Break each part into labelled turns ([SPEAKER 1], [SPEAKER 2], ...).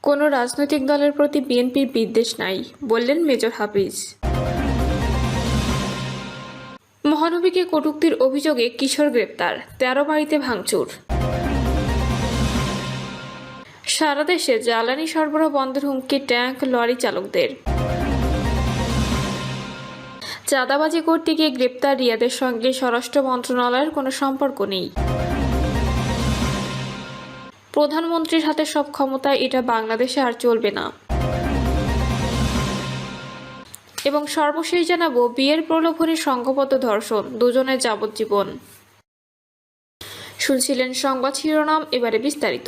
[SPEAKER 1] কোনো রাজনৈতিক দলের প্রতি বিএনপির বিদ্বেষ নাই, বললেন মেজর হাফিজ। মহানবীকে কটূক্তির অভিযোগে কিশোর গ্রেপ্তার, 13 বাড়িতে ভাঙচুর। সারা দেশে জ্বালানি সরবরাহ বন্ধের হুমকি ট্যাঙ্ক লরি চালকদের। চাঁদাবাজি করতে গিয়ে গ্রেপ্তার রিয়াদের সঙ্গে স্বরাষ্ট্র মন্ত্রণালয়ের কোনো সম্পর্ক নেই। প্রধানমন্ত্রীর হাতে সব ক্ষমতা, এটা বাংলাদেশে আর চলবে না। এবং সর্বশেষ জানাবো, বিয়ের প্রলোভনে সংঘবদ্ধ ধর্ষণ, দুজনের যাবজ্জীবন। শুনছিলেন সংবাদ শিরোনাম, এবারে বিস্তারিত।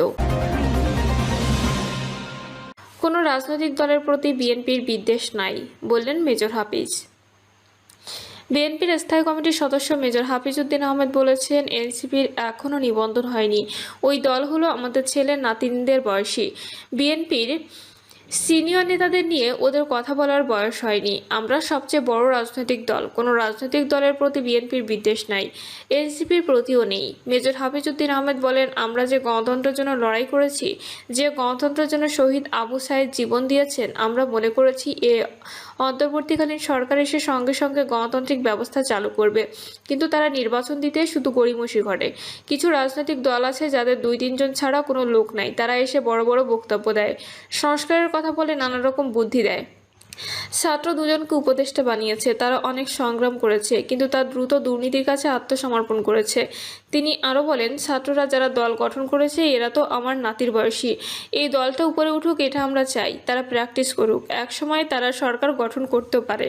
[SPEAKER 1] কোনো রাজনৈতিক দলের প্রতি বিএনপির বিদ্বেষ নাই, বললেন মেজর হাফিজ। বিএনপির স্থায়ী কমিটির সদস্য মেজর হাফিজ উদ্দিন আহমেদ বলেছেন, এনসিপির এখনও নিবন্ধন হয়নি। ওই দল হলো আমাদের ছেলে নাতিনদের বয়সী। বিএনপির সিনিয়র নেতাদের নিয়ে ওদের কথা বলার বয়স হয়নি। আমরা সবচেয়ে বড় রাজনৈতিক দল। কোনো রাজনৈতিক দলের প্রতি বিএনপির বিদ্বেষ নাই, এনসিপির প্রতিও নেই। মেজর হাফিজ উদ্দিন আহমেদ বলেন, আমরা যে গণতন্ত্রের জন্য লড়াই করেছি, যে গণতন্ত্রের জন্য শহীদ আবু সাইদ জীবন দিয়েছেন, আমরা মনে করেছি এ অন্তর্বর্তীকালীন সরকার এসে সঙ্গে সঙ্গে গণতান্ত্রিক ব্যবস্থা চালু করবে, কিন্তু তারা নির্বাচন দিতে শুধু গড়িমসি ঘটে। কিছু রাজনৈতিক দল আছে যাদের 2-3 জন ছাড়া কোনো লোক নাই, তারা এসে বড় বড় বক্তব্য দেয়, সংস্কারের কথা বলে, নানা রকম বুদ্ধি দেয়। ছাত্র 2 জনকে উপদেষ্টা বানিয়েছে, তারা অনেক সংগ্রাম করেছে, কিন্তু তার দ্রুত দুর্নীতির কাছে আত্মসমর্পণ করেছে। তিনি আরও বলেন, ছাত্ররা যারা দল গঠন করেছে এরা তো আমার নাতির বয়সী। এই দলটা উপরে উঠুক, এটা আমরা চাই। তারা প্র্যাকটিস করুক, একসময় তারা সরকার গঠন করতেও পারে।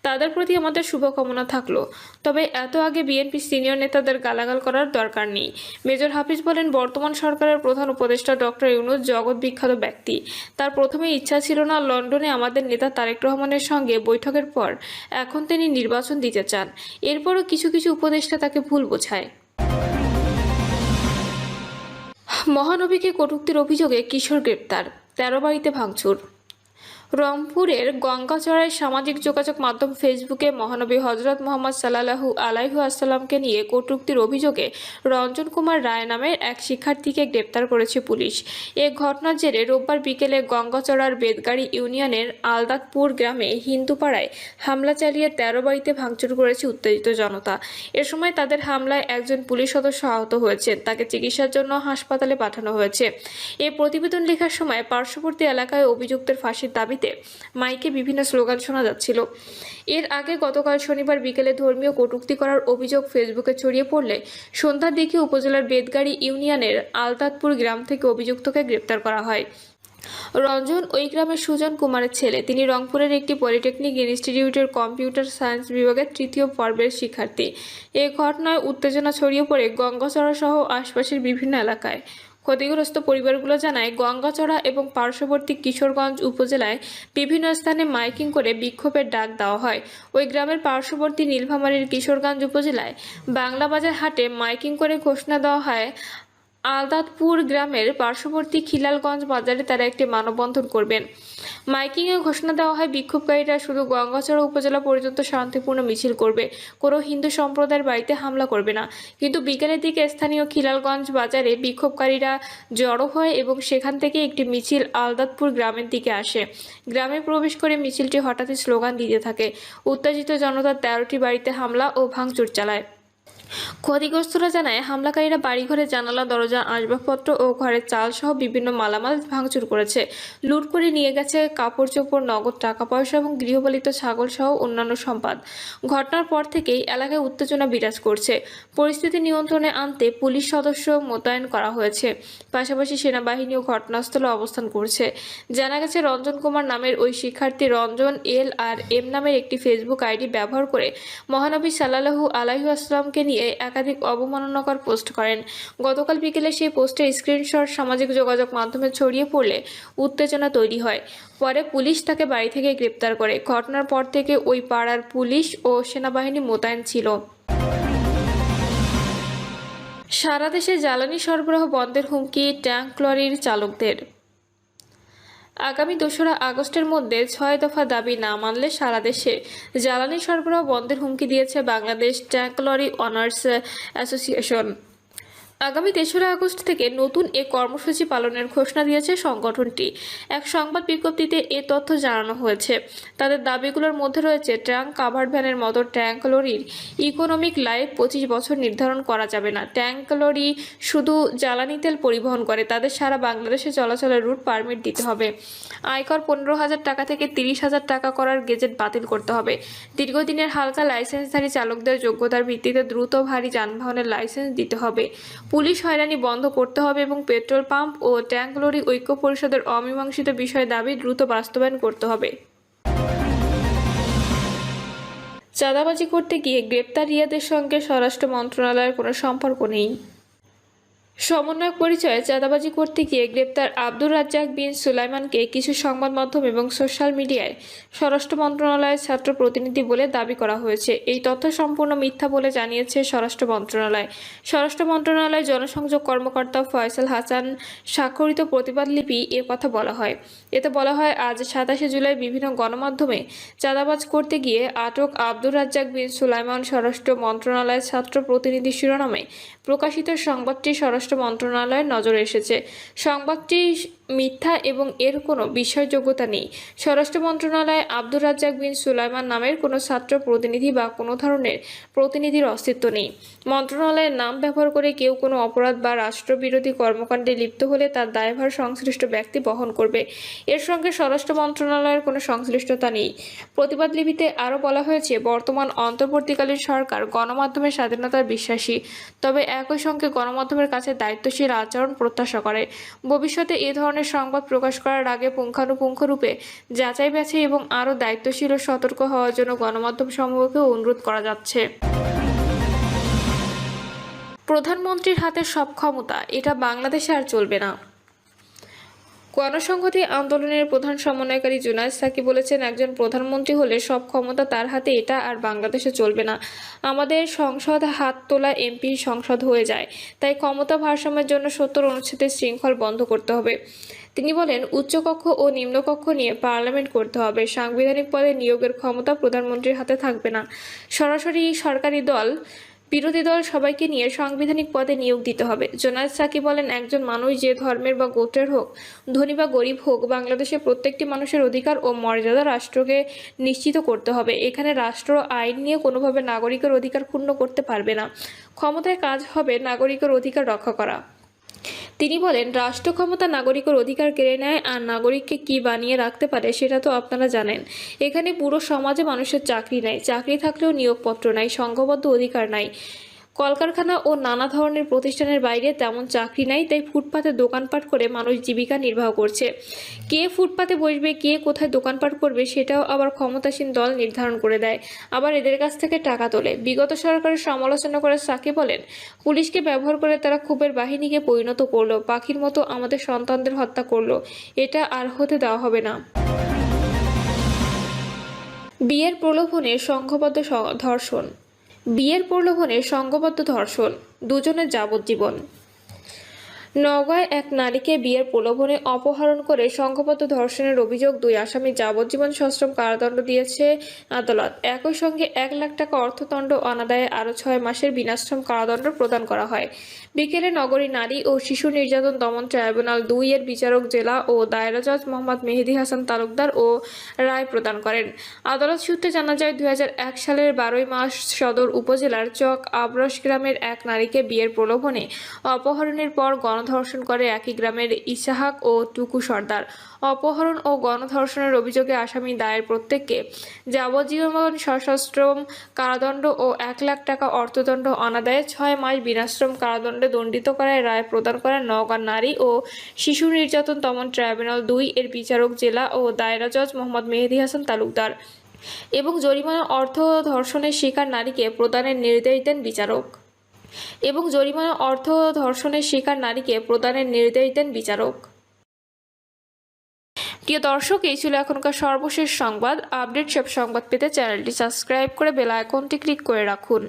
[SPEAKER 1] তাদের প্রতি আমাদের শুভকামনা থাকলো। তবে এত আগে বিএনপি সিনিয়র নেতাদের গালাগাল করার দরকার নেই। মেজর হাফিজ বলেন, বর্তমান সরকারের প্রধান উপদেষ্টা ডক্টর ইউনূস জগৎ বিখ্যাত ব্যক্তি। তার প্রথমে ইচ্ছা ছিল না লন্ডনে আমাদের নেতা তারেক রহমানের সঙ্গে বৈঠকের পর এখন তিনি নির্বাচন দিতে চান। এরপরও কিছু কিছু উপদেষ্টা তাকে ভুল বোঝায়। মহানবীকে কটূক্তির অভিযোগে কিশোর গ্রেপ্তার, 13 বাড়িতে ভাঙচুর। রংপুরের গঙ্গাচড়ায় সামাজিক যোগাযোগ মাধ্যম ফেসবুকে মহানবী হজরত মোহাম্মদ সাল্লাল্লাহু আলাইহি ওয়াসাল্লামকে নিয়ে কটূক্তির অভিযোগে রঞ্জন কুমার রায় নামের এক শিক্ষার্থীকে গ্রেপ্তার করেছে পুলিশ। এ ঘটনার জেরে রোববার বিকেলে গঙ্গাচড়ার বেদগাড়ি ইউনিয়নের আলদাতপুর গ্রামে হিন্দুপাড়ায় হামলা চালিয়ে 13 বাড়িতে ভাঙচুর করেছে উত্তেজিত জনতা। এ সময় তাদের হামলায় একজন পুলিশ সদস্য আহত হয়েছেন, তাকে চিকিৎসার জন্য হাসপাতালে পাঠানো হয়েছে। এ প্রতিবেদন লেখার সময় পার্শ্ববর্তী এলাকায় অভিযুক্তের ফাঁসির দাবিতে মাইকে বিভিন্ন স্লোগান শোনা যাচ্ছিল। এর আগে গতকাল শনিবার বিকেলে ধর্মীয় কটূক্তি করার অভিযোগ ফেসবুকে ছড়িয়ে পড়লে সন্ধ্যার দিকে উপজেলার বেদগাড়ি ইউনিয়নের আলতাতপুর গ্রাম থেকে অভিযুক্তকে গ্রেপ্তার করা হয়। রঞ্জন ওই গ্রামের সুজন কুমারের ছেলে। তিনি রংপুরের একটি পলিটেকনিক ইনস্টিটিউটের কম্পিউটার সায়েন্স বিভাগের 3য় পর্বের শিক্ষার্থী। এ ঘটনায় উত্তেজনা ছড়িয়ে পড়ে গঙ্গাচড়া সহ আশপাশের বিভিন্ন এলাকায়। ক্ষতিগ্রস্ত পরিবারগুলো জানায়, গঙ্গাচড়া এবং পার্শ্ববর্তী কিশোরগঞ্জ উপজেলায় বিভিন্ন স্থানে মাইকিং করে বিক্ষোভের ডাক দেওয়া হয়। ওই গ্রামের পার্শ্ববর্তী নীলফামারীর কিশোরগঞ্জ উপজেলায় বাংলাবাজার হাটে মাইকিং করে ঘোষণা দেওয়া হয়, আলদাতপুর গ্রামের পার্শ্ববর্তী খিলালগঞ্জ বাজারে তারা একটি মানববন্ধন করবেন। মাইকিংয়ে ঘোষণা দেওয়া হয়, বিক্ষোভকারীরা শুধু গঙ্গাচড়া উপজেলা পর্যন্ত শান্তিপূর্ণ মিছিল করবে, কোনো হিন্দু সম্প্রদায়ের বাড়িতে হামলা করবে না। কিন্তু বিকেলের দিকে স্থানীয় খিলালগঞ্জ বাজারে বিক্ষোভকারীরা জড়ো হয় এবং সেখান থেকে একটি মিছিল আলদাতপুর গ্রামের দিকে আসে। গ্রামে প্রবেশ করে মিছিলটি হঠাৎই স্লোগান দিতে থাকে। উত্তেজিত জনতা 13টি বাড়িতে হামলা ও ভাঙচুর চালায়। ক্ষতিগ্রস্তরা জানায়, হামলাকারীরা বাড়িঘরে জানালা, দরজা, আসবাবপত্র ও ঘরের চাল সহ বিভিন্ন মালামাল ভাঙচুর করেছে। লুট করে নিয়ে গেছে কাপড় চোপড়, নগদ টাকা পয়সা এবং গৃহপালিত ছাগল সহ অন্যান্য সম্পদ। ঘটনার পর থেকেই এলাকায় উত্তেজনা বিরাজ করছে। পরিস্থিতি নিয়ন্ত্রণে আনতে পুলিশ সদস্য মোতায়েন করা হয়েছে, পাশাপাশি সেনাবাহিনীও ঘটনাস্থলে অবস্থান করছে। জানা গেছে, রঞ্জন কুমার নামের ওই শিক্ষার্থী রঞ্জন LRM নামের একটি ফেসবুক আইডি ব্যবহার করে মহানবী সাল্লাল্লাহু আলাইহি ওয়াসাল্লামকে নিয়ে একাধিক অবমাননাকর পোস্ট করেন। গতকাল বিকেলে সেই পোস্টের স্ক্রিনশট সামাজিক যোগাযোগ মাধ্যমে ছড়িয়ে পড়লে উত্তেজনা তৈরি হয়। পরে পুলিশ তাকে বাড়ি থেকে গ্রেপ্তার করে। ঘটনার পর থেকে ওই পাড়ার পুলিশ ও সেনাবাহিনী মোতায়েন ছিল। সারা দেশে জ্বালানি সরবরাহ বন্ধের হুমকি ট্যাঙ্ক লরির চালকদের। আগামী 2রা আগস্টের মধ্যে 6 দফা দাবি না মানলে সারা দেশে জ্বালানি সরবরাহ বন্ধের হুমকি দিয়েছে Bangladesh tank lorry owners association. আগামী ৩রা আগস্ট থেকে নতুন এ কর্মসূচি পালনের ঘোষণা দিয়েছে সংগঠনটি। এক সংবাদ বিজ্ঞপ্তিতে এ তথ্য জানানো হয়েছে। তাদের দাবিগুলোর মধ্যে রয়েছে ট্যাঙ্ক কাভার্ড ভ্যানের মতো ট্যাঙ্ক লরির ইকোনমিক লাইফ ২৫ বছর নির্ধারণ করা যাবে না। ট্যাঙ্ক লরি শুধু জ্বালানি তেল পরিবহন করে, তাদের সারা বাংলাদেশে চলাচলের রুট পারমিট দিতে হবে। আয়কর ১৫,০০০ টাকা থেকে ৩০,০০০ টাকা করার গেজেট বাতিল করতে হবে। দীর্ঘদিনের হালকা লাইসেন্সধারী চালকদের যোগ্যতার ভিত্তিতে দ্রুত ভারী যানবাহনের লাইসেন্স দিতে হবে। পুলিশ হয়রানি বন্ধ করতে হবে এবং পেট্রোল পাম্প ও ট্যাঙ্ক লরি ঐক্য পরিষদের অমীমাংসিত বিষয় দাবি দ্রুত বাস্তবায়ন করতে হবে। চাঁদাবাজি করতে গিয়ে গ্রেপ্তার রিয়াদের সঙ্গে স্বরাষ্ট্র মন্ত্রণালয়ের কোনো সম্পর্ক নেই। সমন্বয়ক পরিচয়ে চাঁদাবাজি করতে গিয়ে গ্রেপ্তার আব্দুর রাজ্জাক বিন সুলাইমানকে কিছু সংবাদ মাধ্যম এবং সোশ্যাল মিডিয়ায় স্বরাষ্ট্র মন্ত্রণালয়ের ছাত্র প্রতিনিধি বলে দাবি করা হয়েছে। এই তথ্য সম্পূর্ণ মিথ্যা বলে জানিয়েছে স্বরাষ্ট্র মন্ত্রণালয়। স্বরাষ্ট্র মন্ত্রণালয়ের জনসংযোগ কর্মকর্তা ফয়সাল হাসান স্বাক্ষরিত প্রতিবাদলিপি এ কথা বলা হয়। এতে বলা হয়, আজ ২৭শে জুলাই বিভিন্ন গণমাধ্যমে চাঁদাবাজ করতে গিয়ে আটক আব্দুর রাজ্জাক বিন সুলাইমান স্বরাষ্ট্র মন্ত্রণালয়ের ছাত্র প্রতিনিধি শিরোনামে প্রকাশিত সংবাদটি স্বরাষ্ট্র মন্ত্রণালয়ের নজরে এসেছে। সংবাদটি মিথ্যা এবং এর কোনো বিশ্বাসযোগ্যতা নেই। স্বরাষ্ট্র মন্ত্রণালয়ে আব্দুর রাজ্জাক বিন সুলাইমান নামের কোনো ছাত্র প্রতিনিধি বা কোনো ধরনের প্রতিনিধির অস্তিত্ব নেই। মন্ত্রণালয়ের নাম ব্যবহার করে কেউ কোনো অপরাধ বা রাষ্ট্রবিরোধী কর্মকাণ্ডে লিপ্ত হলে তার দায়ভার সংশ্লিষ্ট ব্যক্তি বহন করবে। এর সঙ্গে স্বরাষ্ট্র মন্ত্রণালয়ের কোনো সংশ্লিষ্টতা নেই। প্রতিবাদলিপিতে আরও বলা হয়েছে, বর্তমান অন্তর্বর্তীকালীন সরকার গণমাধ্যমের স্বাধীনতার বিশ্বাসী, তবে একই সঙ্গে গণমাধ্যমের কাছে দায়িত্বশীল আচরণ প্রত্যাশা করে। ভবিষ্যতে এ ধরনের সংবাদ প্রকাশ করার আগে পুঙ্খানুপুঙ্খরূপে যাচাই বাছাই এবং আরও দায়িত্বশীল ও সতর্ক হওয়ার জন্য গণমাধ্যম সমূহকে অনুরোধ করা যাচ্ছে। প্রধানমন্ত্রীর হাতে সব ক্ষমতা, এটা বাংলাদেশে আর চলবে না। গণসংহতি আন্দোলনের প্রধান সমন্বয়কারী জুনায়েদ সাকি বলেছেন, একজন প্রধানমন্ত্রী হলে সব ক্ষমতা তার হাতে, এটা আর বাংলাদেশে চলবে না। আমাদের সংসদ হাত তোলা এমপি সংসদ হয়ে যায়, তাই ক্ষমতা ভারসাম্যের জন্য ৭০ অনুচ্ছেদের শৃঙ্খল বন্ধ করতে হবে। তিনি বলেন, উচ্চকক্ষ ও নিম্নকক্ষ নিয়ে পার্লামেন্ট করতে হবে। সাংবিধানিক পদে নিয়োগের ক্ষমতা প্রধানমন্ত্রীর হাতে থাকবে না। সরাসরি সরকারি দল বিরোধী দল সবাইকে নিয়ে সাংবিধানিক পদে নিয়োগ দিতে হবে। জুনায়েদ সাকি বলেন, একজন মানুষ যে ধর্মের বা গোত্রের হোক, ধনী বা গরিব হোক, বাংলাদেশের প্রত্যেকটি মানুষের অধিকার ও মর্যাদা রাষ্ট্রকে নিশ্চিত করতে হবে। এখানে রাষ্ট্র আইন নিয়ে কোনোভাবে নাগরিকের অধিকার ক্ষুণ্ণ করতে পারবে না। ক্ষমতায় কাজ হবে নাগরিকের অধিকার রক্ষা করা। তিনি বলেন, রাষ্ট্র ক্ষমতা নাগরিকের অধিকার কেড়ে নেয় আর নাগরিককে কি বানিয়ে রাখতে পারে সেটা তো আপনারা জানেন। এখানে পুরো সমাজে মানুষের চাকরি নাই, চাকরি থাকলেও নিয়োগপত্র নাই, সংঘবদ্ধ অধিকার নাই, কলকারখানা ও নানা ধরনের প্রতিষ্ঠানের বাইরে তেমন চাকরি নাই, তাই ফুটপাতে দোকানপাট করে মানুষ জীবিকা নির্বাহ করছে। কে ফুটপাতে বসবে, কে কোথায় দোকানপাট করবে সেটাও আবার ক্ষমতাসীন দল নির্ধারণ করে দেয়, আবার এদের কাছ থেকে টাকা তোলে। বিগত সরকারের সমালোচনা করে সাকি বলেন, পুলিশকে ব্যবহার করে তারা ক্ষোভের বাহিনীকে পরিণত করলো, পাখির মতো আমাদের সন্তানদের হত্যা করলো। এটা আর হতে দেওয়া হবে না। বিয়ের প্রলোভনে সংঘবদ্ধ ধর্ষণ। বিয়ের প্রলোভনে সংঘবদ্ধ ধর্ষণ, দুজনের যাবজ্জীবন। নওগাঁয় এক নারীকে বিয়ের প্রলোভনে অপহরণ করে সংঘবদ্ধ ধর্ষণের অভিযোগ ২ আসামি যাবজ্জীবন সশ্রম কারাদণ্ড দিয়েছে আদালত। একই সঙ্গে ১ লাখ টাকা অর্থদণ্ড অনাদায়ে আরও ৬ মাসের বিনাশ্রম কারাদণ্ড প্রদান করা হয়। বিকেলে নগরী নারী ও শিশু নির্যাতন দমন ট্রাইব্যুনাল ২ এর বিচারক জেলা ও দায়রা জজ মোহাম্মদ মেহেদী হাসান তালুকদার ও রায় প্রদান করেন। আদালত সূত্রে জানা যায়, ২০০১ সালের ১২ই মার্চ সদর উপজেলার চক আবরস গ্রামের এক নারীকে বিয়ের প্রলোভনে অপহরণের পর গণধর্ষণ করে একই গ্রামের ইসাহাক ও টুকু সর্দার। অপহরণ ও গণধর্ষণের অভিযোগে আসামি দায়ের প্রত্যেককে যাবজ্জীবন সশ্রম কারাদণ্ড ও ১ লাখ টাকা অর্থদণ্ড অনাদায়ে ৬ মাস বিনাশ্রম কারাদণ্ডে দণ্ডিত করায় রায় প্রদান করেন নওগাঁ নারী ও শিশু নির্যাতন দমন ট্রাইব্যুনাল ২ এর বিচারক জেলা ও দায়রা জজ মোহাম্মদ মেহেদী হাসান তালুকদার এবং জরিমানা অর্থ ধর্ষণের শিকার নারীকে প্রদানের নির্দেশ দেন বিচারক। প্রিয় দর্শক, এই ছিল এখনকার সর্বশেষ সংবাদ। আপডেট সব সংবাদ পেতে চ্যানেলটি সাবস্ক্রাইব করে বেল আইকনটি ক্লিক করে রাখুন।